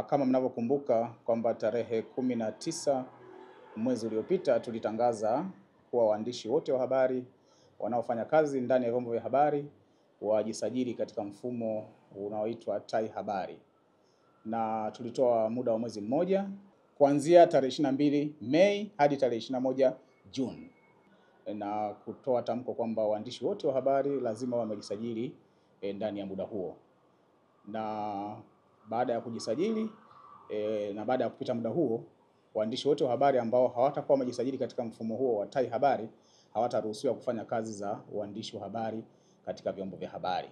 Kama mnavyokumbuka kwamba tarehe 19 mwezi uliopita tulitangaza kuwa waandishi wote wa habari wanaofanya kazi ndani ya vyombo vya habari wajisajili katika mfumo unaoitwa Tai Habari, na tulitoa muda wa mwezi mmoja kuanzia tarehe 22 Mei hadi tarehe 21 Juni, na kutoa tamko kwamba waandishi wote wa habari lazima wamejisajili ndani ya muda huo. Na baada ya kujisajili na baada ya kupita muda huo, waandishi wote wa habari ambao hawatakuwa wamejisajili katika mfumo huo wa Tai Habari hawataruhusiwa kufanya kazi za uandishi wa habari katika vyombo vya habari.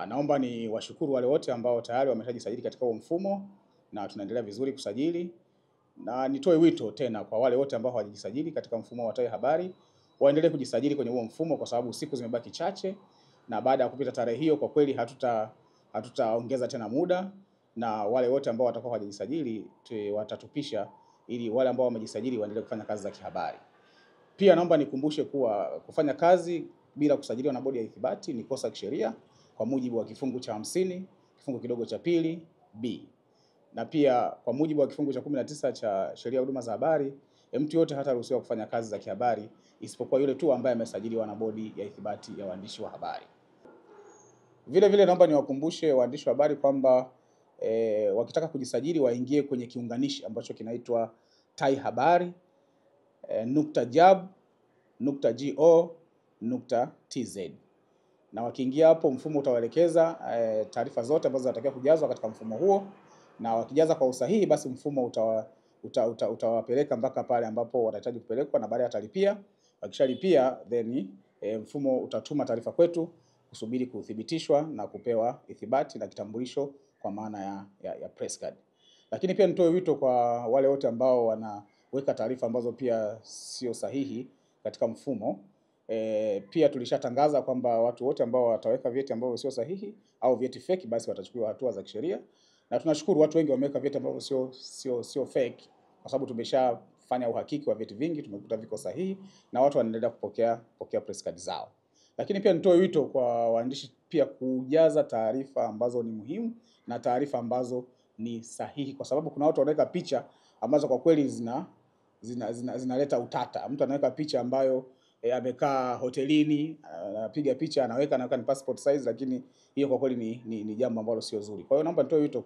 Naomba ni washukuru wale wote ambao tayari wameshajisajili katika huo mfumo na tunaendelea vizuri kusajili, na nitoe wito tena kwa wale wote ambao hawajisajili katika mfumo wa Tai Habari waendelee kujisajili kwenye huo mfumo, kwa sababu siku zimebaki chache, na baada ya kupita tarehe hiyo kwa kweli hatutaongeza tena muda, na wale wote ambao watakuwa hawajisajili watatupisha ili wale ambao wamejisajili waendelee kufanya kazi za kihabari. Pia naomba nikumbushe kuwa kufanya kazi bila kusajiliwa na Bodi ya Ithibati ni kosa kisheria kwa mujibu wa kifungu cha 50 kifungu kidogo cha pili B, na pia kwa mujibu wa kifungu cha 19 cha Sheria ya Huduma za Habari, mtu yote hataruhusiwa kufanya kazi za kihabari isipokuwa yule tu ambaye amesajiliwa na Bodi ya Ithibati ya Waandishi wa Habari. Vile naomba niwakumbushe waandishi wa habari kwamba wakitaka kujisajili waingie kwenye kiunganishi ambacho kinaitwa taihabari.jab.go.tz, na wakiingia hapo mfumo utawaelekeza taarifa zote ambazo zinatakiwa kujazwa katika mfumo huo, na wakijaza kwa usahihi basi mfumo utawapeleka mpaka pale ambapo watahitaji kupelekwa, na baadaye watalipia. Wakishalipia then mfumo utatuma taarifa kwetu kusubiri kuthibitishwa na kupewa ithibati na kitambulisho kwa maana ya press card. Lakini pia nitoe wito kwa wale wote ambao wanaweka taarifa ambazo pia sio sahihi katika mfumo. Pia tulishatangaza kwamba watu wote ambao wataweka vyeti ambavyo sio sahihi au vyeti fake basi watachukuliwa hatua za kisheria, na tunashukuru watu wengi wameweka vyeti ambavyo sio fake, kwa sababu tumeshafanya uhakiki wa vyeti vingi, tumekuta viko sahihi na watu wanaendelea kupokea press card zao. Lakini pia nitoe wito kwa waandishi pia kujaza taarifa ambazo ni muhimu na taarifa ambazo ni sahihi, kwa sababu kuna watu wanaweka picha ambazo kwa kweli zinaleta utata. Mtu anaweka picha ambayo amekaa hotelini, anapiga picha anaweka ni passport size, lakini hiyo kwa kweli ni jambo ambalo sio zuri. Kwa hiyo naomba nitoe wito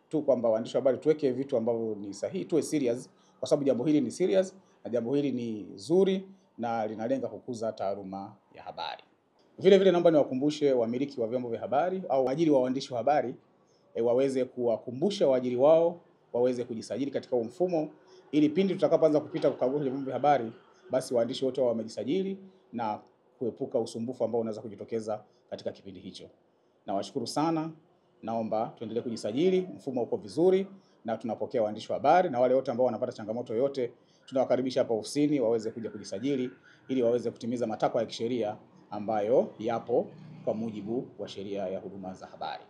tu kwamba waandishi wa habari tuweke vitu ambavyo ni sahihi, tuwe serious, kwa sababu jambo hili ni serious na jambo hili ni zuri na linalenga kukuza taaluma ya habari. Vile naomba niwakumbushe wamiliki wa vyombo vya habari au waajiri wa waandishi wa habari waweze kuwakumbusha waajiri wao waweze kujisajili katika huo mfumo, ili pindi tutakapoanza kupita kukagua kwenye vyombo vya habari basi waandishi wote wao wamejisajili na kuepuka usumbufu ambao unaweza kujitokeza katika kipindi hicho. Nawashukuru sana, naomba tuendelee kujisajili, mfumo uko vizuri na tunapokea waandishi wa habari, na wale wote ambao wanapata changamoto yoyote tunawakaribisha hapa ofisini waweze kuja kujisajili ili waweze kutimiza matakwa ya kisheria ambayo yapo kwa mujibu wa Sheria ya Huduma za Habari.